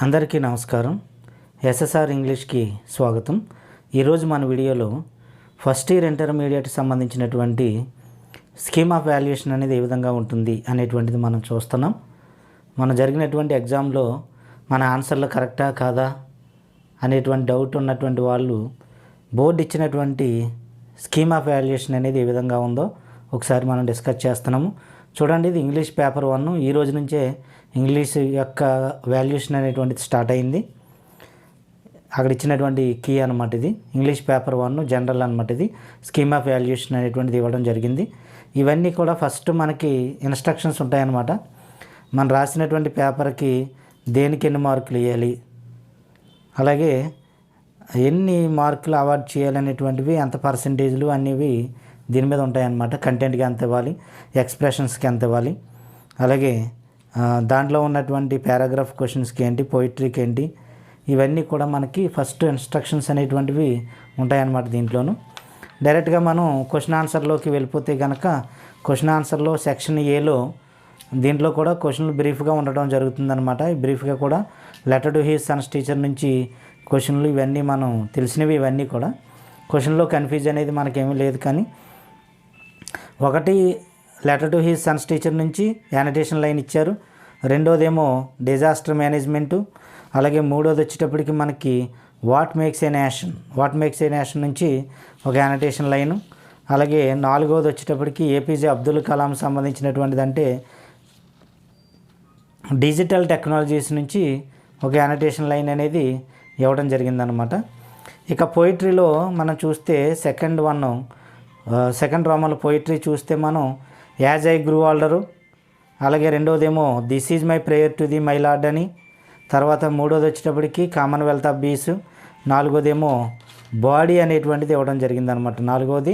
అందరికీ నమస్కారం. ఎస్ఎస్ఆర్ ఇంగ్లీష్కి స్వాగతం. ఈరోజు మన వీడియోలో ఫస్ట్ ఇయర్ ఇంటర్మీడియట్ సంబంధించినటువంటి స్కీమ్ ఆఫ్ వాల్యుయేషన్ అనేది ఏ విధంగా ఉంటుంది అనేటువంటిది మనం చూస్తున్నాం. మన జరిగినటువంటి ఎగ్జామ్లో మన ఆన్సర్లు కరెక్టా కాదా అనేటువంటి డౌట్ ఉన్నటువంటి వాళ్ళు బోర్డు ఇచ్చినటువంటి స్కీమ్ ఆఫ్ వాల్యుయేషన్ అనేది ఏ విధంగా ఉందో ఒకసారి మనం డిస్కస్ చేస్తున్నాము. చూడండి, ఇది ఇంగ్లీష్ పేపర్ 1. ఈ రోజు నుంచే ఇంగ్లీష్ యొక్క వాల్యుయేషన్ అనేటువంటిది స్టార్ట్ అయింది. అక్కడ ఇచ్చినటువంటి కీ అనమాట ఇది. ఇంగ్లీష్ పేపర్ 1 జనరల్ అనమాట. ఇది స్కీమ్ ఆఫ్ వాల్యుయేషన్ అనేటువంటిది ఇవ్వడం జరిగింది. ఇవన్నీ కూడా ఫస్ట్ మనకి ఇన్స్ట్రక్షన్స్ ఉంటాయన్నమాట. మనం రాసినటువంటి పేపర్కి దేనికి ఎన్ని మార్కులు ఇవ్వాలి, అలాగే ఎన్ని మార్కులు అవార్డ్ చేయాలనేటువంటివి, ఎంత పర్సంటేజ్లు అనేవి దీని మీద ఉంటాయన్నమాట. కంటెంట్కి ఎంత ఇవ్వాలి, ఎక్స్ప్రెషన్స్కి ఎంత ఇవ్వాలి, అలాగే దాంట్లో ఉన్నటువంటి పారాగ్రాఫ్ క్వశ్చన్స్కి ఏంటి, పోయిట్రీకి ఏంటి, ఇవన్నీ కూడా మనకి ఫస్ట్ ఇన్స్ట్రక్షన్స్ అనేటువంటివి ఉంటాయన్నమాట. దీంట్లోనూ డైరెక్ట్గా మనం క్వశ్చన్ ఆన్సర్లోకి వెళ్ళిపోతే కనుక క్వశ్చన్ ఆన్సర్లో సెక్షన్ ఏలో దీంట్లో కూడా క్వశ్చన్లు బ్రీఫ్గా ఉండడం జరుగుతుందన్నమాట. ఈ బ్రీఫ్గా కూడా letter to his Sons teacher నుంచి క్వశ్చన్లు ఇవన్నీ మనం తెలిసినవి. ఇవన్నీ కూడా క్వశ్చన్లో కన్ఫ్యూజ్ అనేది మనకేమీ లేదు. కానీ ఒకటి letter to his Sons teacher నుంచి యానిటేషన్ లైన్ ఇచ్చారు. రెండోదేమో డిజాస్టర్ మేనేజ్మెంటు, అలాగే మూడోది వచ్చేటప్పటికి మనకి వాట్ మేక్స్ ఏ నేషన్ నుంచి ఒక యానిటేషన్ లైను, అలాగే నాలుగోది వచ్చేటప్పటికి ఏపీజే అబ్దుల్ కలాం సంబంధించినటువంటిది, అంటే డిజిటల్ టెక్నాలజీస్ నుంచి ఒక యానిటేషన్ లైన్ అనేది ఇవ్వడం జరిగిందనమాట. ఇక పోయిటరీలో మనం చూస్తే సెకండ్ రోమన్ పోయిటరీ చూస్తే మనం యాజ్ ఐ గ్రూ ఆల్డరు, అలాగే రెండోదేమో this is my prayer to the my lord అని, తర్వాత మూడోది వచ్చేటప్పటికి కామన్వెల్త్ ఆఫ్ బీస్, నాలుగోదేమో బాడీ అనేటువంటిది ఇవ్వడం జరిగిందనమాట. నాలుగోది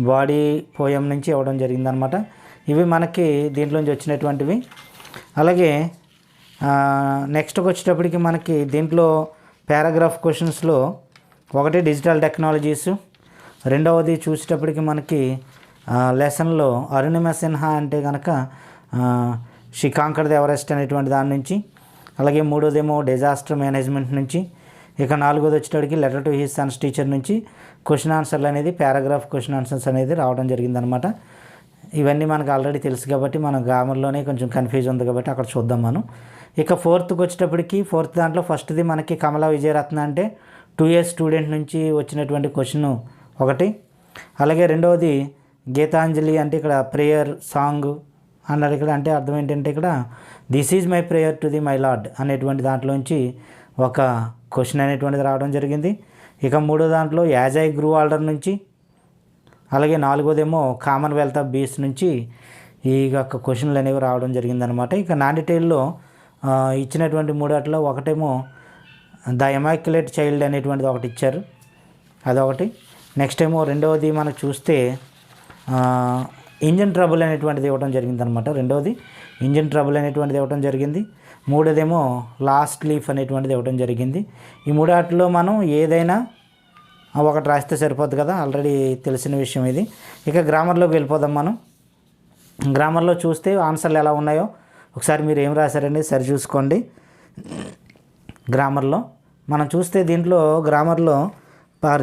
బాడీ పోయం నుంచి ఇవ్వడం జరిగిందనమాట. ఇవి మనకి దీంట్లోంచి వచ్చినటువంటివి. అలాగే నెక్స్ట్కి వచ్చేటప్పటికి మనకి దీంట్లో పారాగ్రాఫ్ క్వశ్చన్స్లో ఒకటి డిజిటల్ టెక్నాలజీస్, రెండవది చూసేటప్పటికి మనకి లెసన్లో అరుణిమ సిన్హా అంటే కనుక షీ కాంకర్డ్ ది ఎవరెస్ట్ అనేటువంటి దాని నుంచి, అలాగే మూడోదేమో డిజాస్టర్ మేనేజ్మెంట్ నుంచి, ఇక నాలుగోది వచ్చేటప్పటికి letter to his Sons teacher నుంచి క్వశ్చన్ ఆన్సర్లు అనేది పారాగ్రాఫ్ క్వశ్చన్ ఆన్సర్స్ అనేది రావడం జరిగిందనమాట. ఇవన్నీ మనకు ఆల్రెడీ తెలుసు కాబట్టి మన గ్రామర్లోనే కొంచెం కన్ఫ్యూజ్ ఉంది కాబట్టి అక్కడ చూద్దాం మనం. ఇక ఫోర్త్కి వచ్చేటప్పటికి దాంట్లో ఫస్ట్ది మనకి కమలా విజయరత్న అంటే 2 years స్టూడెంట్ నుంచి వచ్చినటువంటి క్వశ్చన్ ఒకటి, అలాగే రెండవది గీతాంజలి అంటే ఇక్కడ ప్రేయర్ సాంగ్ అన్నారు. ఇక్కడ అంటే అర్థం ఏంటంటే ఇక్కడ this is my prayer to the my lord అనేటువంటి దాంట్లోంచి ఒక క్వశ్చన్ అనేటువంటిది రావడం జరిగింది. ఇక మూడో దాంట్లో యాజ్ ఐ గ్రూ ఆల్డర్ నుంచి, అలాగే నాలుగోదేమో కామన్వెల్త్ ఆఫ్ బీస్ నుంచి ఈ యొక్క క్వశ్చన్లు అనేవి రావడం జరిగిందనమాట. ఇక నాన్ డీటెయిల్లో ఇచ్చినటువంటి మూడాట్లో ఒకటేమో ద ఇమాక్యులేట్ చైల్డ్ అనేటువంటిది ఒకటి ఇచ్చారు, అదొకటి. నెక్స్ట్ ఏమో రెండవది మనకు చూస్తే ఇంజన్ ట్రబుల్ అనేటువంటిది ఇవ్వడం జరిగిందనమాట. రెండవది ఇంజన్ ట్రబుల్ అనేటువంటిది ఇవ్వడం జరిగింది. మూడోదేమో లాస్ట్ లీఫ్ అనేటువంటిది ఇవ్వడం జరిగింది. ఈ మూడాట్లో మనం ఏదైనా ఒకటి రాస్తే సరిపోద్ది కదా, ఆల్రెడీ తెలిసిన విషయం ఇది. ఇక గ్రామర్లోకి వెళ్ళిపోదాం మనం. గ్రామర్లో చూస్తే ఆన్సర్లు ఎలా ఉన్నాయో ఒకసారి మీరు ఏం రాశారనేది సరి చూసుకోండి. గ్రామర్లో మనం చూస్తే దీంట్లో గ్రామర్లో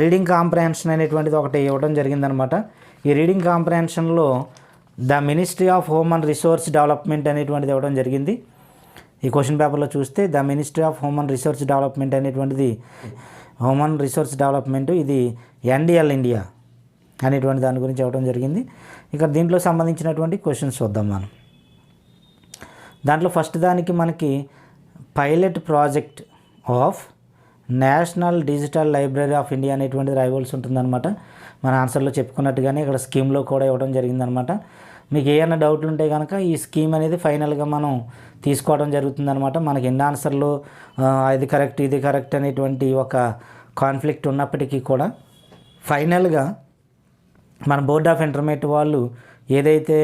రీడింగ్ కాంప్రహెన్షన్ అనేటువంటిది ఒకటి ఇవ్వడం జరిగిందనమాట. ఈ రీడింగ్ కాంప్రహెన్షన్లో the ministry of home and resource development అనేటువంటిది ఇవ్వడం జరిగింది. ఈ క్వశ్చన్ పేపర్లో చూస్తే the ministry of home and resource development అనేటువంటిది హోమ్ అండ్ రిసోర్స్ డెవలప్మెంట్ ఇది ఎన్డిఎల్ ఇండియా అనేటువంటి దాని గురించి ఇవ్వడం జరిగింది. ఇక దీంట్లో సంబంధించినటువంటి క్వశ్చన్స్ చూద్దాం మనం. దాంట్లో ఫస్ట్ దానికి మనకి pilot project of national digital library of India అనేటువంటిది రాయవలసి ఉంటుందన్నమాట. మన ఆన్సర్లో చెప్పుకున్నట్టుగానే ఇక్కడ స్కీమ్లో కూడా ఇవ్వడం జరిగిందనమాట. మీకు ఏమైనా డౌట్లు ఉంటే కనుక ఈ స్కీమ్ అనేది ఫైనల్గా మనం తీసుకోవడం జరుగుతుందనమాట. మనకి ఎన్ని ఆన్సర్లు ఇది కరెక్ట్ ఇది కరెక్ట్ అనేటువంటి ఒక కాన్ఫ్లిక్ట్ ఉన్నప్పటికీ కూడా ఫైనల్గా మన బోర్డ్ ఆఫ్ ఇంటర్మీడియట్ వాళ్ళు ఏదైతే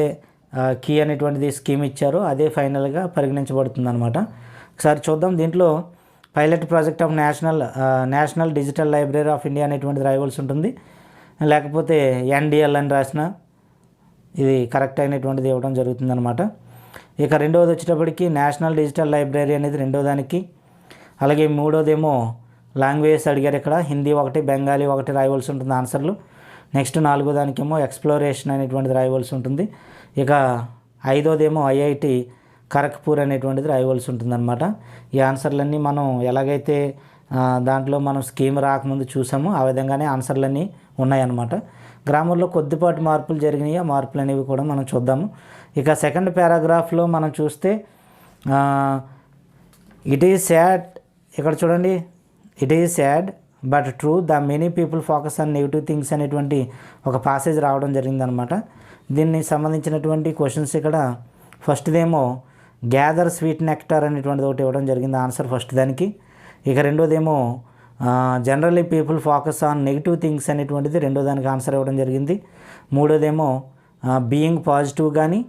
కీ అనేటువంటిది స్కీమ్ ఇచ్చారో అదే ఫైనల్గా పరిగణించబడుతుందన్నమాట. ఒకసారి చూద్దాం. దీంట్లో pilot project of national digital library of India అనేటువంటిది రాయవలసి ఉంటుంది, లేకపోతే ఎన్డిఎల్ అని రాసిన ఇది కరెక్ట్ అయినటువంటిది ఇవ్వడం జరుగుతుందన్నమాట. ఇక రెండవది వచ్చేటప్పటికి నేషనల్ డిజిటల్ లైబ్రరీ అనేది రెండో దానికి, అలాగే మూడోదేమో లాంగ్వేజెస్ అడిగారు. ఇక్కడ హిందీ ఒకటి, బెంగాలీ ఒకటి రాయవలసి ఉంటుంది ఆన్సర్లు. నెక్స్ట్ నాలుగో దానికేమో ఎక్స్ప్లోరేషన్ అనేటువంటిది రాయవలసి ఉంటుంది. ఇక ఐదోదేమో ఐఐటి ఖరగ్పూర్ అనేటువంటిది రాయవలసి ఉంటుంది అనమాట. ఈ ఆన్సర్లన్నీ మనం ఎలాగైతే దాంట్లో మనం స్కీమ్ రాకముందు చూసామో ఆ విధంగానే ఆన్సర్లన్నీ ఉన్నాయన్నమాట. గ్రామర్లో కొద్దిపాటి మార్పులు జరిగినాయి. ఆ మార్పులు అనేవి కూడా మనం చూద్దాము. ఇక సెకండ్ పారాగ్రాఫ్లో మనం చూస్తే ఇట్ ఈజ్ సాడ్, ఇక్కడ చూడండి, it is sad but true the many people focus on negative things అనేటువంటి ఒక పాసేజ్ రావడం జరిగిందనమాట. దీనికి సంబంధించినటువంటి క్వశ్చన్స్ ఇక్కడ ఫస్ట్దేమో గ్యాదర్ స్వీట్ నెక్టార్ అనేటువంటిది ఒకటి ఇవ్వడం జరిగింది ఆన్సర్ ఫస్ట్ దానికి. ఇక రెండోదేమో generally people focus on negative things అనేటువంటిది రెండో దానికి ఆన్సర్ ఇవ్వడం జరిగింది. మూడోదేమో బీయింగ్ పాజిటివ్ కానీ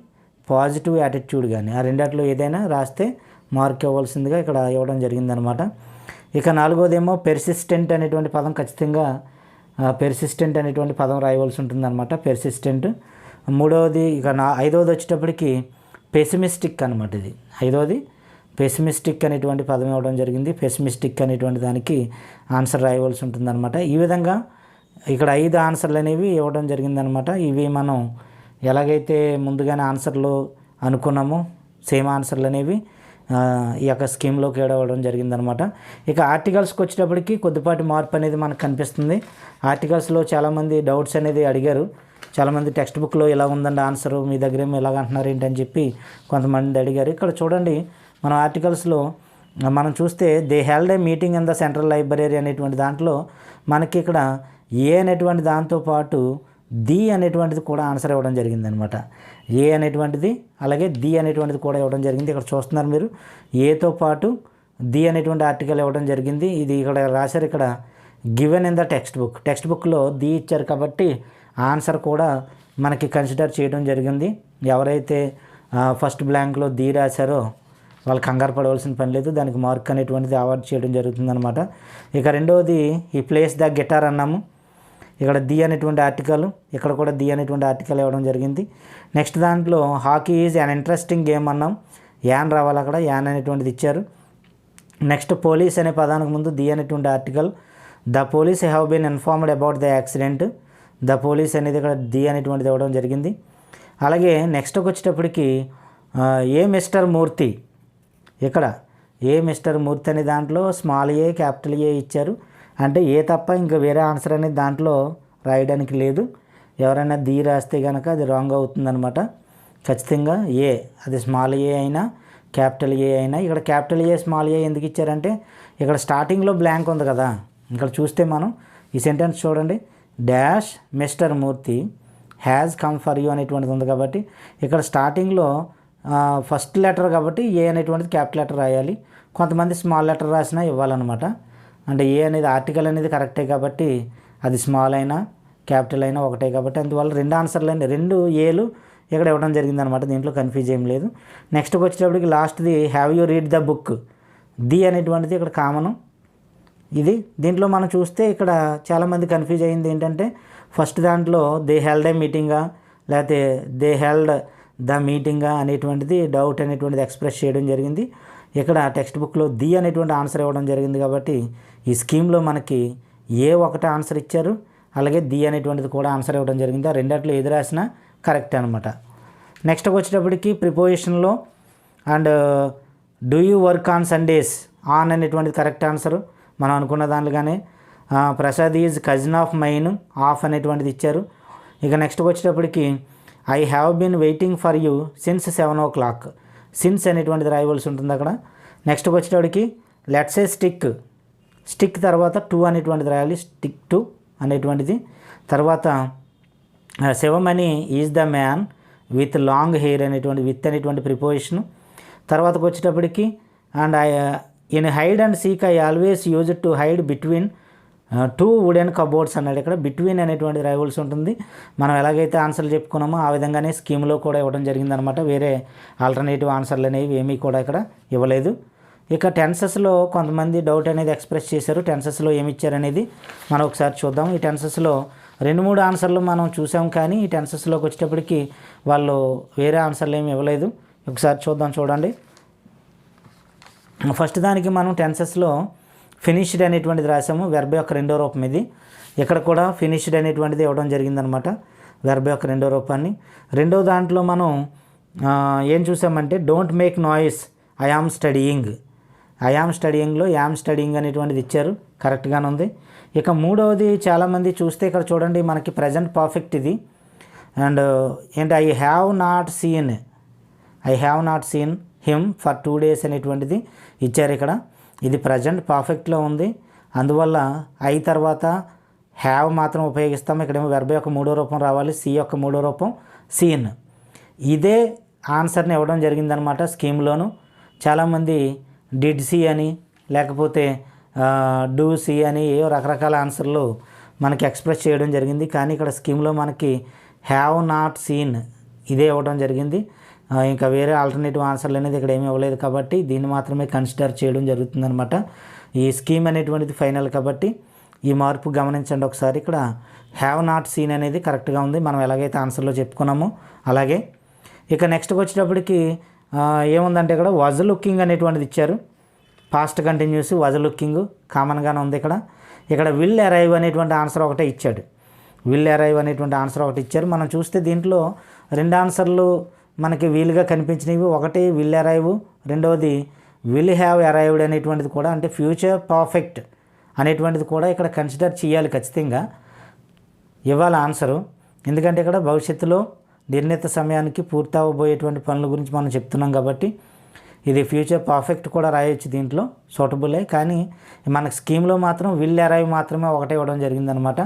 పాజిటివ్ యాటిట్యూడ్ కానీ ఆ రెండిట్లో ఏదైనా రాస్తే మార్క్ ఇవ్వాల్సిందిగా ఇక్కడ ఇవ్వడం జరిగిందనమాట. ఇక నాలుగోదేమో పెర్సిస్టెంట్ అనేటువంటి పదం ఖచ్చితంగా పెర్సిస్టెంట్ అనేటువంటి పదం రాయవలసి ఉంటుందన్నమాట, పెర్సిస్టెంట్. మూడవది ఇక ఐదవది వచ్చేటప్పటికి పెసిమిస్టిక్ అనమాట. ఇది ఐదవది పెసిమిస్టిక్ అనేటువంటి పదం ఇవ్వడం జరిగింది. పెసిమిస్టిక్ అనేటువంటి దానికి ఆన్సర్ రాయవలసి ఉంటుందన్నమాట. ఈ విధంగా ఇక్కడ 5 ఆన్సర్లు అనేవి ఇవ్వడం జరిగిందనమాట. ఇవి మనం ఎలాగైతే ముందుగానే ఆన్సర్లు అనుకున్నామో సేమ్ ఆన్సర్లు అనేవి ఈ యొక్క స్కీమ్లోకి ఇవ్వడం జరిగిందనమాట. ఇక ఆర్టికల్స్కి వచ్చేటప్పటికి కొద్దిపాటి మార్పు అనేది మనకు కనిపిస్తుంది. ఆర్టికల్స్లో చాలామంది డౌట్స్ అనేది అడిగారు. చాలామంది టెక్స్ట్ బుక్లో ఇలా ఉందండి ఆన్సరు, మీ దగ్గర ఏమో ఇలాగ అంటున్నారు ఏంటని చెప్పి కొంతమంది అడిగారు. ఇక్కడ చూడండి, మనం ఆర్టికల్స్లో మనం చూస్తే they held a meeting in the central library అనేటువంటి దాంట్లో మనకి ఇక్కడ ఏ అనేటువంటి దాంతోపాటు ది అనేటువంటిది కూడా ఆన్సర్ ఇవ్వడం జరిగిందనమాట. ఏ అనేటువంటిది అలాగే ది అనేటువంటిది కూడా ఇవ్వడం జరిగింది. ఇక్కడ చూస్తున్నారు మీరు, ఏతో పాటు ది అనేటువంటి ఆర్టికల్ ఇవ్వడం జరిగింది. ఇది ఇక్కడ రాశారు, ఇక్కడ గివెన్ ఇన్ ద టెక్స్ట్ బుక్లో ది ఇచ్చారు కాబట్టి ఆన్సర్ కూడా మనకి కన్సిడర్ చేయడం జరిగింది. ఎవరైతే ఫస్ట్ బ్లాంక్లో ది రాశారో వాళ్ళు కంగారు పడవలసిన పని లేదు, దానికి మార్క్ అనేటువంటిది అవార్డు చేయడం జరుగుతుందన్నమాట. ఇక రెండవది ఈ ప్లేస్ ద గిటార్ అన్నాము, ఇక్కడ ది అనేటువంటి ఆర్టికల్, ఇక్కడ కూడా ది అనేటువంటి ఆర్టికల్ ఇవ్వడం జరిగింది. నెక్స్ట్ దాంట్లో hockey is an interesting game అన్నాం, యాన్ రావాలి, అక్కడ యాన్ అనేటువంటిది ఇచ్చారు. నెక్స్ట్ పోలీస్ అనే పదానికి ముందు ది అనేటువంటి article, the police have been informed about the accident, the police అనేది ఇక్కడ ది అనేటువంటిది ఇవ్వడం జరిగింది. అలాగే నెక్స్ట్కి వచ్చేటప్పటికి ఏ మిస్టర్ మూర్తి, ఇక్కడ ఏ మిస్టర్ మూర్తి అనే దాంట్లో స్మాల్ ఏ క్యాపిటల్ ఏ ఇచ్చారు. అంటే ఏ తప్ప ఇంకా వేరే ఆన్సర్ అనేది దాంట్లో రాయడానికి లేదు. ఎవరైనా ది రాస్తే కనుక అది రాంగ్ అవుతుందన్నమాట. ఖచ్చితంగా ఏ, అది స్మాల్ ఏ అయినా క్యాపిటల్ ఏ అయినా. ఇక్కడ క్యాపిటల్ ఏ స్మాల్ ఏ ఎందుకు ఇచ్చారంటే ఇక్కడ స్టార్టింగ్లో బ్లాంక్ ఉంది కదా, ఇక్కడ చూస్తే మనం ఈ సెంటెన్స్ చూడండి, dash mister Murthy has come for you అనేటువంటిది ఉంది కాబట్టి ఇక్కడ స్టార్టింగ్లో ఫస్ట్ లెటర్ కాబట్టి ఏ అనేటువంటిది క్యాపిటల్ లెటర్ రాయాలి. కొంతమంది స్మాల్ లెటర్ రాసినా ఇవ్వాలన్నమాట. అంటే ఏ అనేది ఆర్టికల్ అనేది కరెక్టే కాబట్టి అది స్మాల్ అయినా క్యాపిటల్ అయినా ఒకటే కాబట్టి అందువల్ల రెండు ఆన్సర్లు అండి, రెండు ఏలు ఇక్కడ ఇవ్వడం జరిగిందనమాట. దీంట్లో కన్ఫ్యూజ్ ఏం లేదు. నెక్స్ట్కి వచ్చేటప్పటికి లాస్ట్ది have you read the book, the అనేటువంటిది ఇక్కడ కామను. ఇది దీంట్లో మనం చూస్తే ఇక్కడ చాలామంది కన్ఫ్యూజ్ అయ్యింది ఏంటంటే ఫస్ట్ దాంట్లో దే హెల్డ్ ఏ మీటింగా లేకపోతే దే హెల్డ్ ద మీటింగా అనేటువంటిది డౌట్ అనేటువంటిది ఎక్స్ప్రెస్ చేయడం జరిగింది. ఇక్కడ టెక్స్ట్ బుక్లో ది అనేటువంటి ఆన్సర్ ఇవ్వడం జరిగింది కాబట్టి ఈ స్కీమ్లో మనకి ఏ ఒకటే ఆన్సర్ ఇచ్చారు, అలాగే ది అనేటువంటిది కూడా ఆన్సర్ ఇవ్వడం జరిగింది. ఆ రెండిట్లో ఏది రాసినా కరెక్ట్ అనమాట. నెక్స్ట్కి వచ్చేటప్పటికి ప్రిపోజిషన్లో and do you work on Sundays, on అనేటువంటిది కరెక్ట్ ఆన్సరు మనం అనుకున్న దాంట్లోగానే. Prasad is cousin of mine, of అనేటువంటిది ఇచ్చారు. ఇక నెక్స్ట్కి వచ్చేటప్పటికి I have been waiting for you since 7 o'clock, since అనేటువంటిది రాయవలసి ఉంటుంది అక్కడ. నెక్స్ట్కి వచ్చేటప్పటికి లెట్స్ ఏ స్టిక్ తర్వాత టు అనేటువంటిది రాయాలి, స్టిక్ టు అనేటువంటిది. తర్వాత Sivamani is the man with long hair అనేటువంటి విత్ అనేటువంటి ప్రిపోజిషను. తర్వాతకు వచ్చేటప్పటికి and in hide and seek I always use to hide between 2 wooden cupboards అన్నాడు. ఇక్కడ బిట్వీన్ అనేటువంటి రాయవలసి ఉంటుంది. మనం ఎలాగైతే ఆన్సర్లు చెప్పుకున్నామో ఆ విధంగానే స్కీమ్లో కూడా ఇవ్వడం జరిగిందనమాట. వేరే ఆల్టర్నేటివ్ ఆన్సర్లు అనేవి ఏమీ కూడా ఇక్కడ ఇవ్వలేదు. ఇక టెన్సెస్లో కొంతమంది డౌట్ అనేది ఎక్స్ప్రెస్ చేశారు. టెన్సెస్లో ఏమి ఇచ్చారనేది మనం ఒకసారి చూద్దాం. ఈ టెన్సెస్లో 2-3 ఆన్సర్లు మనం చూసాం, కానీ ఈ టెన్సెస్లోకి వచ్చేటప్పటికి వాళ్ళు వేరే ఆన్సర్లు ఏమి ఇవ్వలేదు. ఒకసారి చూద్దాం, చూడండి. ఫస్ట్ దానికి మనం టెన్సెస్లో ఫినిష్డ్ అనేటువంటిది రాసాము, వెర్బ్ యొక్క రెండో రూపం ఇది. ఇక్కడ కూడా ఫినిష్డ్ అనేటువంటిది ఇవ్వడం జరిగిందనమాట, వెర్బ్ యొక్క రెండో రూపాన్ని. రెండో దాంట్లో మనం ఏం చూసామంటే don't make noise I am studying. I am స్టడీయింగ్లో యామ్ స్టడీయింగ్ అనేటువంటిది ఇచ్చారు, కరెక్ట్గానే ఉంది. ఇక మూడవది చాలామంది చూస్తే ఇక్కడ చూడండి మనకి ప్రజెంట్ పర్ఫెక్ట్ ఇది. అండ్ ఏంటి I have not seen him for 2 days అనేటువంటిది ఇచ్చారు ఇక్కడ. ఇది ప్రజెంట్ పర్ఫెక్ట్లో ఉంది, అందువల్ల ఐ తర్వాత హ్యావ్ మాత్రం ఉపయోగిస్తాం. ఇక్కడేమో వెర్బ్ యొక్క మూడో రూపం రావాలి, సి యొక్క మూడో రూపం సీన్. ఇదే ఆన్సర్ని ఇవ్వడం జరిగిందనమాట స్కీమ్లోను. చాలామంది డిడ్ సి అని లేకపోతే డూ సి అని ఏవో రకరకాల ఆన్సర్లు మనకి ఎక్స్ప్రెస్ చేయడం జరిగింది. కానీ ఇక్కడ స్కీమ్లో మనకి హ్యావ్ నాట్ సీన్ ఇదే ఇవ్వడం జరిగింది. ఇంకా వేరే ఆల్టర్నేటివ్ ఆన్సర్లు అనేది ఇక్కడ ఏమీ ఇవ్వలేదు కాబట్టి దీన్ని మాత్రమే కన్సిడర్ చేయడం జరుగుతుందనమాట. ఈ స్కీమ్ అనేటువంటిది ఫైనల్ కాబట్టి ఈ మార్పు గమనించండి ఒకసారి. ఇక్కడ హ్యావ్ నాట్ సీన్ అనేది కరెక్ట్గా ఉంది, మనం ఎలాగైతే ఆన్సర్లో చెప్పుకున్నామో అలాగే. ఇక నెక్స్ట్కి వచ్చేటప్పటికి ఏముందంటే ఇక్కడ వాజ్ లుకింగ్ అనేటువంటిది ఇచ్చారు, పాస్ట్ కంటిన్యూస్ వాజ్ లుకింగ్ కామన్గానే ఉంది ఇక్కడ. ఇక్కడ విల్ అరైవ్ అనేటువంటి ఆన్సర్ ఒకటే ఇచ్చాడు, విల్ అరైవ్ అనేటువంటి ఆన్సర్ ఒకటి ఇచ్చారు. మనం చూస్తే దీంట్లో 2 ఆన్సర్లు మనకి వీలుగా కనిపించినవి. ఒకటి విల్ అరైవ్, రెండవది విల్ హ్యావ్ అరైవ్డ్ అనేటువంటిది కూడా, అంటే ఫ్యూచర్ పర్ఫెక్ట్ అనేటువంటిది కూడా ఇక్కడ కన్సిడర్ చేయాలి, ఖచ్చితంగా ఇవ్వాలి ఆన్సరు. ఎందుకంటే ఇక్కడ భవిష్యత్తులో నిర్ణీత సమయానికి పూర్తవబోయేటువంటి పనుల గురించి మనం చెప్తున్నాం కాబట్టి ఇది ఫ్యూచర్ పర్ఫెక్ట్ కూడా రాయొచ్చు దీంట్లో, సూటబులే. కానీ మనకు స్కీమ్లో మాత్రం విల్ అరైవ్ మాత్రమే ఒకటే ఇవ్వడం జరిగిందనమాట.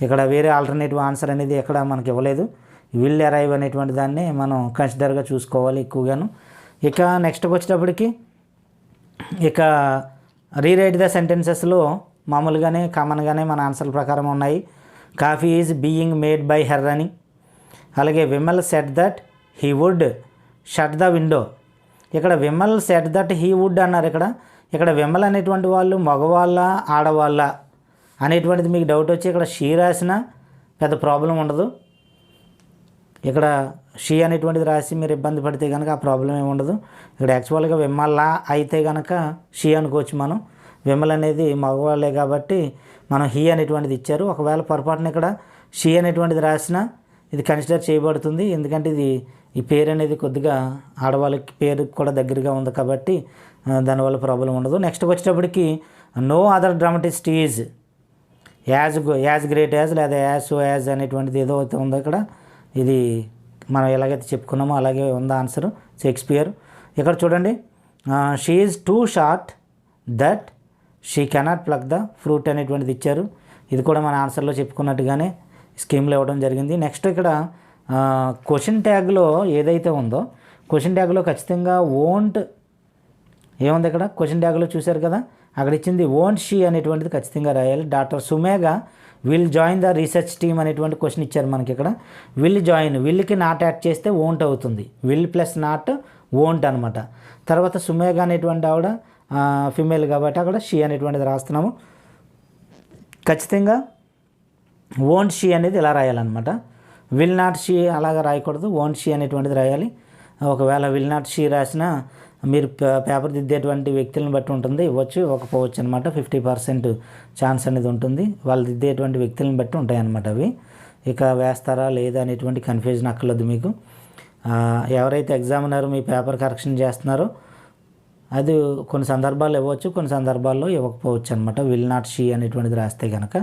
ఇక్కడ వేరే ఆల్టర్నేటివ్ ఆన్సర్ అనేది ఎక్కడ మనకి ఇవ్వలేదు. విల్ అరైవ్ అనేటువంటి దాన్ని మనం కన్సిడర్గా చూసుకోవాలి ఎక్కువగాను. ఇక నెక్స్ట్కి వచ్చేటప్పటికి ఇక రీరైట్ ద సెంటెన్సెస్లో మామూలుగానే కామన్గానే మన ఆన్సర్ ప్రకారం ఉన్నాయి. Coffee is being made by her అని, అలాగే Vimal said that he would shut the window. ఇక్కడ Vimal said that he would అన్నారు. ఇక్కడ విమల్ అనేటువంటి వాళ్ళు మగవాళ్ళ ఆడవాళ్ళ అనేటువంటిది మీకు డౌట్ వచ్చి ఇక్కడ షీ రాసిన పెద్ద ప్రాబ్లం ఉండదు. ఇక్కడ షీ అనేటువంటిది రాసి మీరు ఇబ్బంది పడితే కనుక ఆ ప్రాబ్లం ఏమి ఉండదు. ఇక్కడ యాక్చువల్గా విమల్లా అయితే కనుక షీ అనుకోవచ్చు మనం. విమల్ అనేది మగవాళ్ళే కాబట్టి మనం హీ అనేటువంటిది ఇచ్చారు. ఒకవేళ పొరపాటున ఇక్కడ షీ అనేటువంటిది రాసినా ఇది కన్సిడర్ చేయబడుతుంది, ఎందుకంటే ఈ పేరు అనేది కొద్దిగా ఆడవాళ్ళకి పేరు కూడా దగ్గరగా ఉంది కాబట్టి దానివల్ల ప్రాబ్లం ఉండదు. నెక్స్ట్ వచ్చేటప్పటికి no other dramatist is as great as లేదా యాజ్ సో యాజ్ అనేటువంటిది ఏదో అయితే ఉందో ఇక్కడ, ఇది మనం ఎలాగైతే చెప్పుకున్నామో అలాగే ఉంది ఆన్సర్, షేక్స్పియర్. ఇక్కడ చూడండి she is two short that she cannot pluck the fruit అనేటువంటిది ఇచ్చారు. ఇది కూడా మన ఆన్సర్లో చెప్పుకున్నట్టుగానే స్కీమ్లో ఇవ్వడం జరిగింది. నెక్స్ట్ ఇక్కడ క్వశ్చన్ ట్యాగ్లో ఏదైతే ఉందో క్వశ్చన్ ట్యాగ్లో ఖచ్చితంగా ఓంట్ ఏముంది ఇక్కడ క్వశ్చన్ ట్యాగ్లో చూశారు కదా, అక్కడ ఇచ్చింది ఓంట్ షీ అనేటువంటిది ఖచ్చితంగా రాయాలి. Doctor Sumega will join the research team అనేటువంటి క్వశ్చన్ ఇచ్చారు మనకి. ఇక్కడ విల్ జాయిన్, విల్కి నాట్ యాడ్ చేస్తే ఓంట్ అవుతుంది, విల్ ప్లస్ నాట్ ఓంట్ అనమాట. తర్వాత సుమేగా అనేటువంటి ఆవిడ ఫిమేల్ కాబట్టి అక్కడ షీ అనేటువంటిది రాస్తున్నాము. ఖచ్చితంగా ఓంట్ షీ అనేది ఇలా రాయాలన్నమాట. విల్ నాట్ షీ అలాగా రాయకూడదు, ఓంట్ షీ అనేటువంటిది రాయాలి. ఒకవేళ విల్ నాట్ షీ రాసినా మీరు పేపర్ దిద్దేటువంటి వ్యక్తులను బట్టి ఉంటుంది, ఇవ్వచ్చు ఇవ్వకపోవచ్చు అనమాట. 50% ఛాన్స్ అనేది ఉంటుంది, వాళ్ళు దిద్దేటువంటి వ్యక్తులను బట్టి ఉంటాయన్నమాట అవి. ఇక వేస్తారా లేదా అనేటువంటి కన్ఫ్యూజన్ అక్కర్లేదు మీకు. ఎవరైతే ఎగ్జామినర్ మీ పేపర్ కరెక్షన్ చేస్తున్నారో అది కొన్ని సందర్భాల్లో ఇవ్వచ్చు, కొన్ని సందర్భాల్లో ఇవ్వకపోవచ్చు అనమాట. విల్ నాట్ షీ అనేటువంటిది రాస్తే కనుక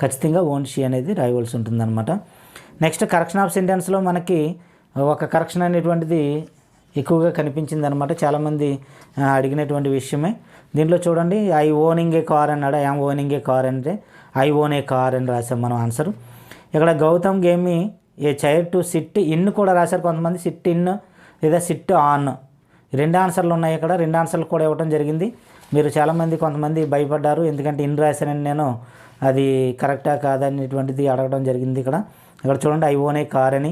ఖచ్చితంగా ఓన్ షీ అనేది రాయవలసి ఉంటుందన్నమాట. నెక్స్ట్ కరెక్షన్ ఆఫ్ సెంటెన్స్లో మనకి ఒక కరెక్షన్ అనేటువంటిది ఎక్కువగా కనిపించింది అనమాట, చాలామంది అడిగినటువంటి విషయమే. దీంట్లో చూడండి ఐ ఓనింగ్ ఏ కార్ అన్నాడు, I am owning A car అంటే ఐ ఓన్ ఏ కార్ అని రాసాం మనం ఆన్సర్. ఇక్కడ గౌతమ్ గేమి ఏ చైర్ టు సిట్ ఇన్ కూడా రాశారు కొంతమంది, సిట్ ఇన్ లేదా సిట్ ఆన్, 2 ఆన్సర్లు ఉన్నాయి ఇక్కడ. 2 ఆన్సర్లు కూడా ఇవ్వడం జరిగింది. మీరు చాలామంది కొంతమంది భయపడ్డారు, ఎందుకంటే ఇన్ రాశానని నేను అది కరెక్టా కాదనేటువంటిది అడగడం జరిగింది. ఇక్కడ చూడండి ఐ ఓన్ ఏ కార్ అని.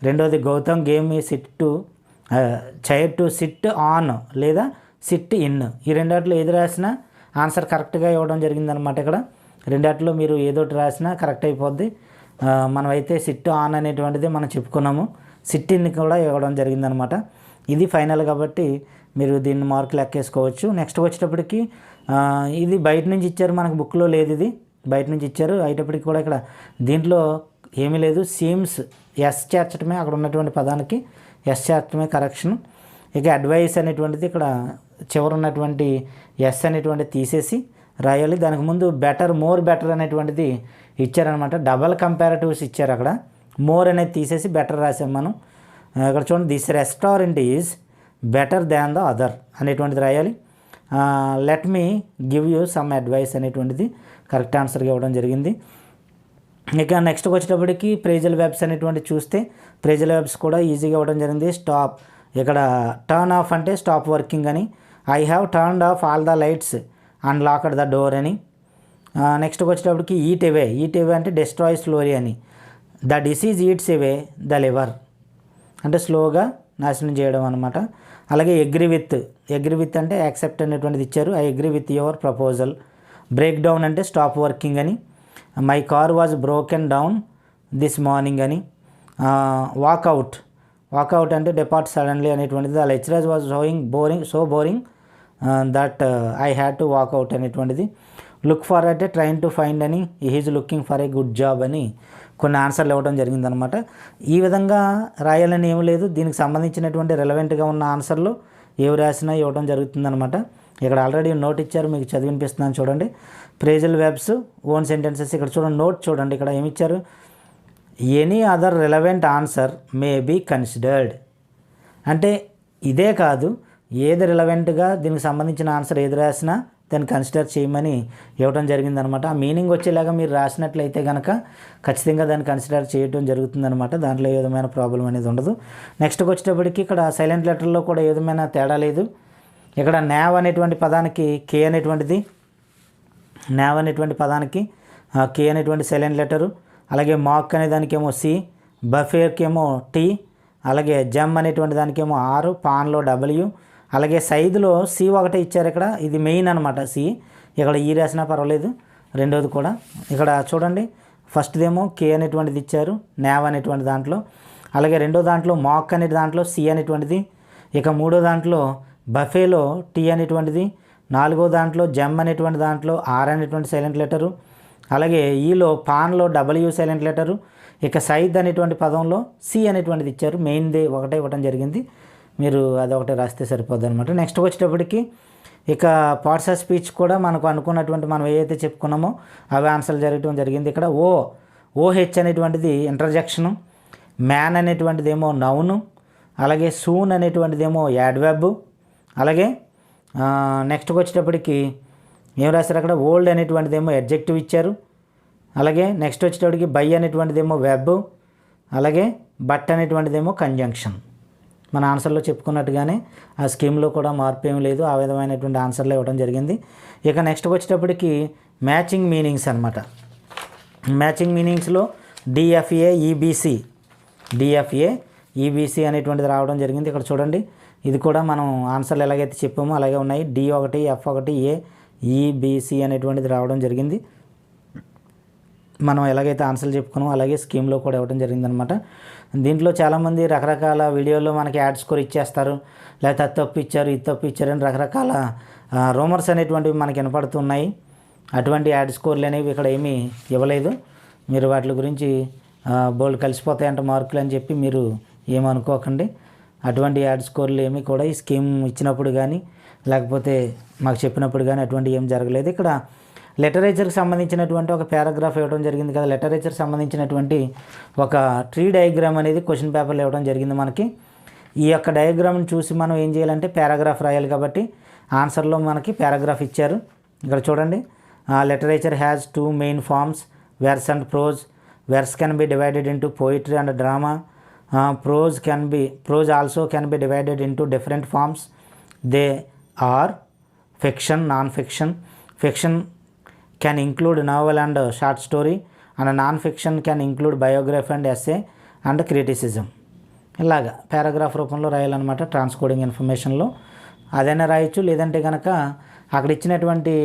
రెండోది గౌతమ్ గేమ్ ఈ SIT to chair to SIT on లేదా సిట్ ఇన్, ఈ రెండాట్లో ఏది రాసినా ఆన్సర్ కరెక్ట్గా ఇవ్వడం జరిగిందనమాట. ఇక్కడ రెండాట్లో మీరు ఏదోటి రాసినా కరెక్ట్ అయిపోద్ది. మనమైతే సిట్ ఆన్ అనేటువంటిది మనం చెప్పుకున్నాము, సిట్ ఇన్ కూడా ఇవ్వడం జరిగిందనమాట. ఇది ఫైనల్ కాబట్టి మీరు దీన్ని మార్కులు లెక్కేసుకోవచ్చు. నెక్స్ట్ వచ్చేటప్పటికి ఇది బయట నుంచి ఇచ్చారు, మనకు బుక్లో లేదు, ఇది బయట నుంచి ఇచ్చారు. అయ్యేటప్పటికి కూడా ఇక్కడ దీంట్లో ఏమీ లేదు, సీమ్స్ ఎస్ చేర్చడమే, అక్కడ ఉన్నటువంటి పదానికి ఎస్ చేర్చడమే కరెక్షన్. ఇక అడ్వైస్ అనేటువంటిది ఇక్కడ చివర ఉన్నటువంటి ఎస్ అనేటువంటిది తీసేసి రాయాలి. దానికి ముందు బెటర్, మోర్ బెటర్ అనేటువంటిది ఇచ్చారనమాట. డబల్ కంపారిటివ్స్ ఇచ్చారు, అక్కడ మోర్ అనేది తీసేసి బెటర్ రాసాం మనం. ఇక్కడ చూడండి, this restaurant is better than the other అనేటువంటిది రాయాలి. Let me give you some advice అనేటువంటిది కరెక్ట్ ఆన్సర్గా ఇవ్వడం జరిగింది. ఇక నెక్స్ట్ వచ్చేటప్పటికి ప్రేజల్ వెబ్స్ అనేటువంటి చూస్తే ప్రేజల్ వెబ్స్ కూడా ఈజీగా ఇవ్వడం జరిగింది. స్టాప్, ఇక్కడ టర్న్ ఆఫ్ అంటే స్టాప్ వర్కింగ్ అని, I have turned of all the lights and locked the door అని. నెక్స్ట్ వచ్చేటప్పటికి ఈట్ అవే, ఈట్ అవే అంటే డెస్ట్రాయ్ స్లోరీ అని, the disease eats away the liver అంటే స్లోగా నాశనం చేయడం అనమాట. అలాగే అగ్రీ విత్ అంటే యాక్సెప్ట్ అనేటువంటిది ఇచ్చారు, I agree with your proposal. Break down అంటే స్టాప్ వర్కింగ్ అని, my car was broken down this morning అని. వాకౌట్ అంటే డిపార్ట్ సడన్లీ అనేటువంటిది, the lecturer was boring that I had to walk out అనేటువంటిది. Look for అంటే trying to find అని, he's looking for a good job అని కొన్ని ఆన్సర్లు ఇవ్వడం జరిగిందనమాట. ఈ విధంగా రాయాలని ఏమి లేదు, దీనికి సంబంధించినటువంటి రెలవెంట్గా ఉన్న ఆన్సర్లు ఏవి రాసినా ఇవ్వడం జరుగుతుందనమాట. ఇక్కడ ఆల్రెడీ నోట్ ఇచ్చారు, మీకు చదివినిపిస్తున్నాను చూడండి. Phrasal verbs, own sentences. ఇక్కడ చూడండి, నోట్ చూడండి, ఇక్కడ ఏమి ఇచ్చారు, any other relevant answer may be considered అంటే ఇదే కాదు, ఏది రిలవెంట్గా దీనికి సంబంధించిన ఆన్సర్ ఏది రాసినా దాన్ని కన్సిడర్ చేయమని ఇవ్వడం జరిగిందనమాట. ఆ మీనింగ్ వచ్చేలాగా మీరు రాసినట్లయితే కనుక ఖచ్చితంగా దాన్ని కన్సిడర్ చేయడం జరుగుతుందనమాట. దాంట్లో ఏ విధమైన ప్రాబ్లం అనేది ఉండదు. నెక్స్ట్కి వచ్చేటప్పటికి ఇక్కడ సైలెంట్ లెటర్లో కూడా ఏ విధమైన తేడా లేదు. ఇక్కడ నావ్ అనేటువంటి పదానికి కే అనేటువంటిది, నావ్ అనేటువంటి పదానికి కే అనేటువంటి సైలెంట్ లెటరు. అలాగే మాక్ అనే దానికేమో సి, బఫేకేమో టీ, అలాగే జమ్ అనేటువంటి దానికేమో ఆర్, పాన్లో డబ్ల్యూ, అలాగే సైదులో సి ఒకటే ఇచ్చారు. ఇక్కడ ఇది మెయిన్ అనమాట సి, ఇక్కడ ఈ రాసినా పర్వాలేదు. రెండోది కూడా ఇక్కడ చూడండి, ఫస్ట్దేమో కే అనేటువంటిది ఇచ్చారు నావ్ అనేటువంటి దాంట్లో, అలాగే రెండో దాంట్లో మాక్ అనే దాంట్లో సి అనేటువంటిది, ఇక మూడో దాంట్లో బఫేలో టీ అనేటువంటిది, నాలుగో దాంట్లో జమ్ అనేటువంటి దాంట్లో ఆర్ అనేటువంటి సైలెంట్ లెటరు, అలాగే ఈలో పాన్లో డబ్ల్యూ సైలెంట్ లెటరు, ఇక సైద్ అనేటువంటి పదంలో సి అనేటువంటిది ఇచ్చారు. మెయిన్ది ఒకటే ఇవ్వడం జరిగింది, మీరు అదొకటి రాస్తే సరిపోద్ది అనమాట. నెక్స్ట్ వచ్చేటప్పటికి ఇక పార్ట్స్ ఆఫ్ స్పీచ్ కూడా మనకు అనుకున్నటువంటి మనం ఏదైతే చెప్పుకున్నామో అవి ఆన్సర్ జరగడం జరిగింది. ఇక్కడ ఓహెచ్ అనేటువంటిది ఇంటర్జెక్షను, మ్యాన్ అనేటువంటిది ఏమో నౌను, అలాగే సూన్ అనేటువంటిది ఏమో యాడ్వెబ్, అలాగే నెక్స్ట్కి వచ్చేటప్పటికి ఏం రాశారు అక్కడ, ఓల్డ్ అనేటువంటిది ఏమో అడ్జెక్టివ్ ఇచ్చారు, అలాగే నెక్స్ట్ వచ్చేటప్పటికి బై అనేటువంటిది ఏమో వెబ్, అలాగే బట్ అనేటువంటిది ఏమో కంజంక్షన్. మన ఆన్సర్లో చెప్పుకున్నట్టుగానే ఆ స్కీమ్లో కూడా మార్పు ఏమి లేదు, ఆ విధమైనటువంటి ఆన్సర్లు ఇవ్వడం జరిగింది. ఇక నెక్స్ట్ వచ్చేటప్పటికి మ్యాచింగ్ మీనింగ్స్ అనమాట. మ్యాచింగ్ మీనింగ్స్లో డిఎఫ్ఏ ఈబీసీ అనేటువంటిది రావడం జరిగింది. ఇక్కడ చూడండి, ఇది కూడా మనం ఆన్సర్లు ఎలాగైతే చెప్పామో అలాగే ఉన్నాయి. D1, F1, A, EBC అనేటువంటిది రావడం జరిగింది. మనం ఎలాగైతే ఆన్సర్లు చెప్పుకున్నామో అలాగే స్కీమ్లో కూడా ఇవ్వడం జరిగిందనమాట. దీంట్లో చాలామంది రకరకాల వీడియోల్లో మనకి యాడ్ స్కోర్ ఇచ్చేస్తారు, లేకపోతే అది తప్పు ఇచ్చారు, ఇది తప్పు ఇచ్చారని రకరకాల రూమర్స్ అనేటువంటివి మనకి వినపడుతున్నాయి. అటువంటి యాడ్ స్కోర్లు అనేవి ఇక్కడ ఏమీ ఇవ్వలేదు. మీరు వాటి గురించి బోల్డ్ కలిసిపోతాయంట మార్కులు అని చెప్పి మీరు ఏమనుకోకండి. అటువంటి యాడ్ స్కోర్లు ఏమీ కూడా ఈ స్కీమ్ ఇచ్చినప్పుడు కానీ లేకపోతే మాకు చెప్పినప్పుడు కానీ అటువంటి ఏం జరగలేదు. ఇక్కడ లిటరేచర్కి సంబంధించినటువంటి ఒక పారాగ్రాఫ్ ఇవ్వడం జరిగింది కదా. లిటరేచర్కి సంబంధించినటువంటి ఒక ట్రీ డయాగ్రామ్ అనేది క్వశ్చన్ పేపర్లో ఇవ్వడం జరిగింది మనకి. ఈ యొక్క డయాగ్రామ్ని చూసి మనం ఏం చేయాలంటే పారాగ్రాఫ్ రాయాలి. కాబట్టి ఆన్సర్లో మనకి పారాగ్రాఫ్ ఇచ్చారు. ఇక్కడ చూడండి, literature has 2 main forms, verse and prose. Verse can be divided into poetry and drama. Prose also can be divided into different forms. They are fiction, non-fiction. Fiction can include novel and short story, and non-fiction can include biography and essay and criticism. ఇలాగా paragraph రూపంలో రాయాలన్నమాట. ట్రాన్స్కోడింగ్ ఇన్ఫర్మేషన్లో అదైనా రాయొచ్చు, లేదంటే కనుక అక్కడ ఇచ్చినటువంటి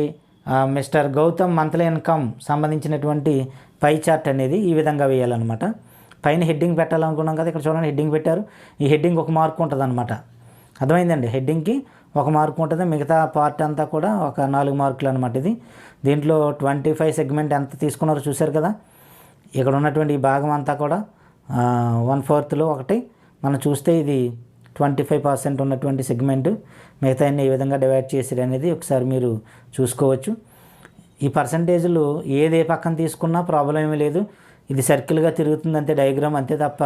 mister Gautam monthly income సంబంధించినటువంటి pie chart అనేది ఈ విధంగా వేయాలన్నమాట. పైన హెడ్డింగ్ పెట్టాలనుకున్నాం కదా, ఇక్కడ చూడండి హెడ్డింగ్ పెట్టారు. ఈ హెడ్డింగ్ 1 మార్క్ ఉంటుంది అనమాట. అర్థమైందండి, హెడ్డింగ్కి 1 మార్క్ ఉంటుంది, మిగతా పార్ట్ అంతా కూడా ఒక 4 మార్కులు అనమాట. ఇది దీంట్లో 25 సెగ్మెంట్ ఎంత తీసుకున్నారో చూశారు కదా. ఇక్కడ ఉన్నటువంటి ఈ భాగం అంతా కూడా 1/4లో ఒకటి మనం చూస్తే ఇది 25% ఉన్నటువంటి సెగ్మెంట్. మిగతా అన్ని ఏ విధంగా డివైడ్ చేసారు అనేది ఒకసారి మీరు చూసుకోవచ్చు. ఈ పర్సంటేజ్లు ఏది ఏ పక్కన తీసుకున్నా ప్రాబ్లం ఏమీ లేదు. ఇది సర్కిల్గా తిరుగుతుంది అంతే, డయాగ్రామ్ అంతే తప్ప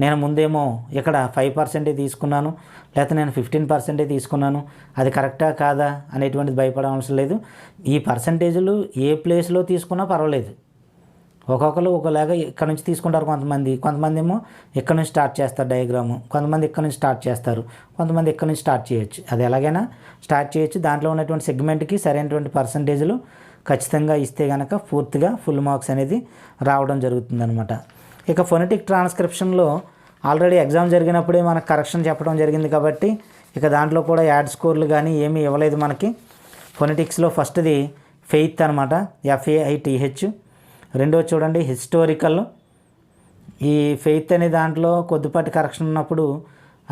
నేను ముందేమో ఇక్కడ 5% తీసుకున్నాను, లేకపోతే నేను 15% తీసుకున్నాను, అది కరెక్టా కాదా అనేటువంటిది భయపడవలసిన లేదు. ఈ పర్సంటేజ్లు ఏ ప్లేస్లో తీసుకున్నా పర్వాలేదు. ఒక్కొక్కరు ఒకలాగా ఇక్కడ నుంచి తీసుకుంటారు. కొంతమంది ఏమో ఇక్కడ నుంచి స్టార్ట్ చేస్తారు డయాగ్రాము, కొంతమంది ఇక్కడ నుంచి స్టార్ట్ చేస్తారు, కొంతమంది ఇక్కడ నుంచి స్టార్ట్ చేయొచ్చు. అది ఎలాగైనా స్టార్ట్ చేయొచ్చు. దాంట్లో ఉన్నటువంటి సెగ్మెంట్కి సరైనటువంటి పర్సంటేజ్లు ఖచ్చితంగా ఇస్తే కనుక పూర్తిగా ఫుల్ మార్క్స్ అనేది రావడం జరుగుతుందనమాట. ఇక ఫొనెటిక్ ట్రాన్స్క్రిప్షన్లో ఆల్రెడీ ఎగ్జామ్ జరిగినప్పుడే మనకు కరెక్షన్ చెప్పడం జరిగింది కాబట్టి ఇక దాంట్లో కూడా యాడ్ స్కోర్లు కానీ ఏమీ ఇవ్వలేదు మనకి. ఫొనెటిక్స్లో ఫస్ట్ది ఫెయిత్ అనమాట, FAITH. రెండోది చూడండి హిస్టారికల్. ఈ ఫెయిత్ అనే దాంట్లో కొద్దిపాటి కరెక్షన్ ఉన్నప్పుడు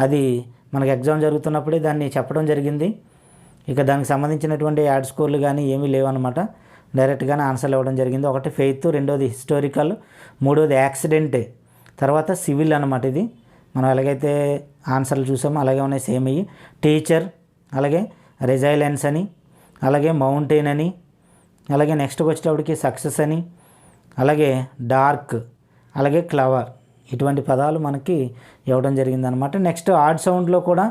అది మనకు ఎగ్జామ్ జరుగుతున్నప్పుడే దాన్ని చెప్పడం జరిగింది. ఇక దానికి సంబంధించినటువంటి యాడ్ స్కోర్లు కానీ ఏమీ లేవన్నమాట, డైరెక్ట్గానే ఆన్సర్లు ఇవ్వడం జరిగింది. ఒకటి ఫెయిత్, రెండోది హిస్టారికల్, మూడోది యాక్సిడెంట్, తర్వాత సివిల్ అనమాట. ఇది మనం ఎలాగైతే ఆన్సర్లు చూసామో అలాగే ఉన్నాయి సేమ్ అయ్యి. టీచర్, అలాగే రెజైలెన్స్ అని, అలాగే మౌంటైన్ అని, అలాగే నెక్స్ట్కి వచ్చేటప్పటికి సక్సెస్ అని, అలాగే డార్క్, అలాగే క్లవర్, ఇటువంటి పదాలు మనకి ఇవ్వడం జరిగిందనమాట. నెక్స్ట్ ఆడ్ సౌండ్లో కూడా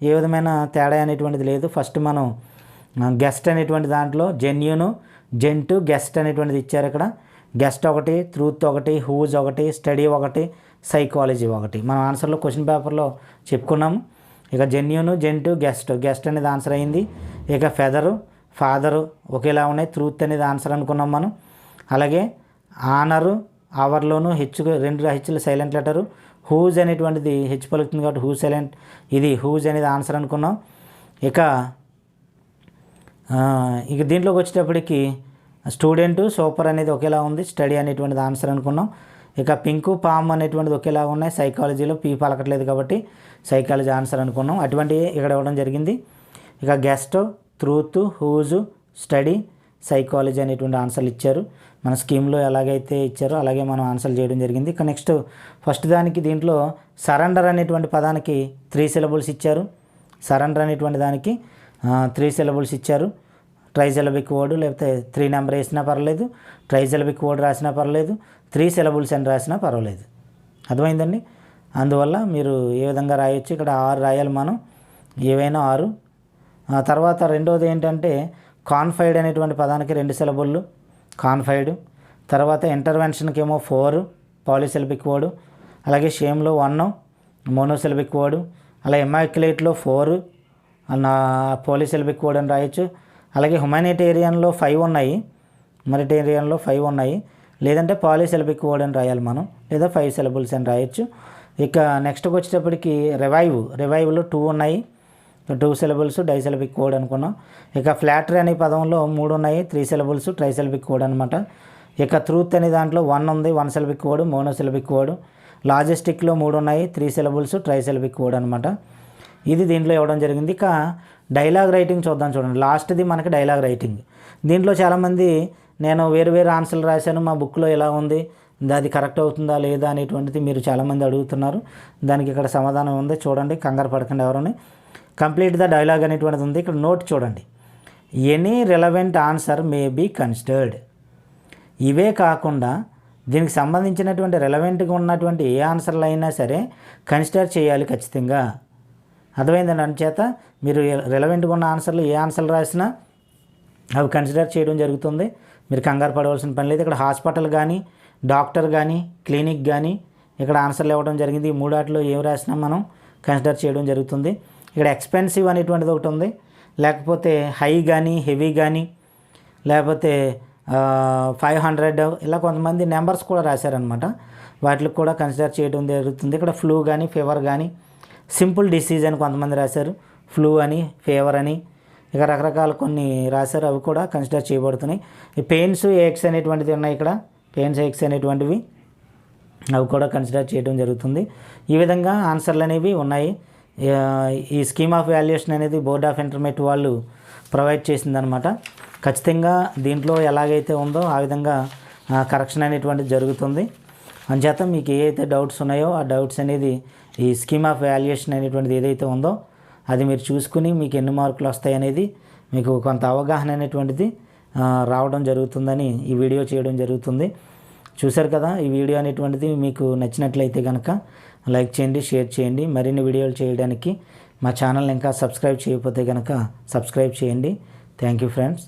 ఏ విధమైన తేడా అనేటువంటిది లేదు. ఫస్ట్ మనం గెస్ట్ అనేటువంటి దాంట్లో జెన్యూను, జెంటు, గెస్ట్ అనేటువంటిది ఇచ్చారు. ఇక్కడ గెస్ట్ ఒకటి, ట్రూత్ ఒకటి, హూజ్ ఒకటి, స్టడీ ఒకటి, సైకాలజీ ఒకటి. మనం ఆన్సర్లో క్వశ్చన్ పేపర్లో చెప్పుకున్నాము. ఇక జెన్యూను, జెంటు, గెస్ట్ అనేది ఆన్సర్ అయింది. ఇక ఫెదరు, ఫాదరు ఒకేలా ఉన్నాయి. ట్రూత్ అనేది ఆన్సర్ అనుకున్నాం మనం. అలాగే ఆనరు, అవర్లోను రెండు హెచ్లు సైలెంట్ లెటరు. హూజ్ అనేటువంటిది హెచ్ పలుకుతుంది కాబట్టి హూజ్ సైలెంట్, ఇది హూజ్ అనేది ఆన్సర్ అనుకున్నాం. ఇక దీంట్లోకి వచ్చేటప్పటికి స్టూడెంటు, సూపర్ అనేది ఒకేలా ఉంది. స్టడీ అనేటువంటిది ఆన్సర్ అనుకున్నాం. ఇక పింకు, పామ్ అనేటువంటిది ఒకేలా ఉన్నాయి. సైకాలజీలో పీ పలకట్లేదు కాబట్టి సైకాలజీ ఆన్సర్ అనుకున్నాం. అటువంటివి ఇక్కడ ఇవ్వడం జరిగింది. ఇక గెస్ట్, ట్రూత్, హూజు, స్టడీ, సైకాలజీ అనేటువంటి ఆన్సర్లు ఇచ్చారు. మన స్కీమ్లో ఎలాగైతే ఇచ్చారో అలాగే మనం ఆన్సర్ చేయడం జరిగింది. ఇక నెక్స్ట్ ఫస్ట్ దానికి దీంట్లో సరెండర్ అనేటువంటి పదానికి 3 సిలబుల్స్ ఇచ్చారు. సరెండర్ అనేటువంటి దానికి 3 సిలబుల్స్ ఇచ్చారు. ట్రైసిలబిక్ వర్డ్ లేకపోతే 3 నెంబర్ వేసినా పర్వాలేదు, ట్రైసిలబిక్ వర్డ్ రాసినా పర్వాలేదు, 3 సిలబుల్స్ అని రాసినా పర్వాలేదు. అర్థమైందండి. అందువల్ల మీరు ఏ విధంగా రాయొచ్చు, ఇక్కడ 6 రాయాలి మనం, ఏవైనా 6. తర్వాత రెండోది ఏంటంటే కాన్ఫైడ్ అనేటువంటి పదానికి 2 సిలబుళ్ళు కాన్ఫైడ్. తర్వాత ఇంటర్వెన్షన్కి ఏమో 4 పాలిసిలబిక్ వర్డ్, అలాగే షేమ్లో 1 మోనోసిలబిక్ వర్డ్, అలాగే ఇమాక్యులేట్లో 4 పాలిసిలబిక్ వర్డ్ అని రాయొచ్చు. అలాగే హ్యుమానిటేరియన్లో 5 ఉన్నాయి, హ్యుమానిటేరియన్లో 5 ఉన్నాయి, లేదంటే పాలిసిలబిక్ వర్డ్ అని రాయాలి మనం, లేదా 5 సిలబుల్స్ అని రాయొచ్చు. ఇక నెక్స్ట్కి వచ్చేటప్పటికి రివైవ్లో 2 ఉన్నాయి, 2 సిలబుల్స్ డైసిలబిక్ వర్డ్ అనుకున్నాం. ఇక ఫ్లాటరీ అనే పదంలో 3 ఉన్నాయి, 3 సిలబుల్స్ ట్రైసిలబిక్ వర్డ్ అనమాట. ఇక ట్రూత్ అనే దాంట్లో 1 ఉంది, 1 సిలబిక్ వర్డ్ మోనోసిలబిక్ వర్డ్. లాజిస్టిక్లో 3 ఉన్నాయి, 3 సిలబుల్స్ ట్రైసిలబిక్ వర్డ్ అనమాట. ఇది దీంట్లో ఇవ్వడం జరిగింది. ఇక డైలాగ్ రైటింగ్ చూద్దాం. చూడండి, లాస్ట్ది మనకి డైలాగ్ రైటింగ్. దీంట్లో చాలామంది నేను వేరు ఆన్సర్లు రాశాను, మా బుక్లో ఎలా ఉంది, అది కరెక్ట్ అవుతుందా లేదా అనేటువంటిది మీరు చాలామంది అడుగుతున్నారు. దానికి ఇక్కడ సమాధానం ఉంది, చూడండి, కంగారు పడకండి ఎవరని. కంప్లీట్ ద డైలాగ్ అనేటువంటిది ఉంది. ఇక్కడ నోట్ చూడండి, any relevant answer may be considered. ఇవే కాకుండా దీనికి సంబంధించినటువంటి రిలవెంట్గా ఉన్నటువంటి ఏ ఆన్సర్లు అయినా సరే కన్సిడర్ చేయాలి ఖచ్చితంగా. అర్థమైందండి. అందుచేత మీరు రిలవెంట్గా ఉన్న ఆన్సర్లు ఏ ఆన్సర్లు రాసినా అవి కన్సిడర్ చేయడం జరుగుతుంది. మీరు కంగారు పడవలసిన పని లేదు. ఇక్కడ హాస్పిటల్ కానీ, డాక్టర్ కానీ, క్లినిక్ కానీ ఇక్కడ ఆన్సర్లు ఇవ్వడం జరిగింది. ఈ 3 వాటిలో ఏం రాసినా మనం కన్సిడర్ చేయడం జరుగుతుంది. ఇక్కడ ఎక్స్పెన్సివ్ అనేటువంటిది ఒకటి ఉంది, లేకపోతే హై కానీ, హెవీ కానీ, లేకపోతే 500 ఇలా కొంతమంది నెంబర్స్ కూడా రాశారనమాట. వాటికి కూడా కన్సిడర్ చేయడం జరుగుతుంది. ఇక్కడ ఫ్లూ కానీ, ఫీవర్ కానీ, సింపుల్ డిసీజ్ అని కొంతమంది రాశారు, ఫ్లూ అని, ఫీవర్ అని, ఇక రకరకాల కొన్ని రాశారు, అవి కూడా కన్సిడర్ చేయబడుతున్నాయి. ఈ పెయిన్స్, ఏక్స్ అనేటువంటిది ఉన్నాయి. ఇక్కడ పెయిన్స్, ఏక్స్ అనేటువంటివి అవి కూడా కన్సిడర్ చేయడం జరుగుతుంది. ఈ విధంగా ఆన్సర్లు అనేవి ఉన్నాయి. ఈ స్కీమ్ ఆఫ్ వాల్యుయేషన్ అనేది బోర్డ్ ఆఫ్ ఇంటర్మీడియట్ వాళ్ళు ప్రొవైడ్ చేసిందనమాట. ఖచ్చితంగా దీంట్లో ఎలాగైతే ఉందో ఆ విధంగా కరెక్షన్ అనేటువంటిది జరుగుతుంది. అంచేత మీకు ఏవైతే డౌట్స్ ఉన్నాయో ఆ డౌట్స్ అనేది ఈ స్కీమ్ ఆఫ్ వాల్యుయేషన్ అనేటువంటిది ఏదైతే ఉందో అది మీరు చూసుకుని మీకు ఎన్ని మార్కులు వస్తాయి అనేది మీకు కొంత అవగాహన అనేటువంటిది రావడం జరుగుతుందని ఈ వీడియో చేయడం జరుగుతుంది. చూశారు కదా, ఈ వీడియో అనేటువంటిది మీకు నచ్చినట్లయితే కనుక లైక్ చేయండి, షేర్ చేయండి. మరిన్ని వీడియోలు చేయడానికి మా ఛానల్ని ఇంకా సబ్స్క్రైబ్ చేయకపోతే కనుక సబ్స్క్రైబ్ చేయండి. Thank you friends.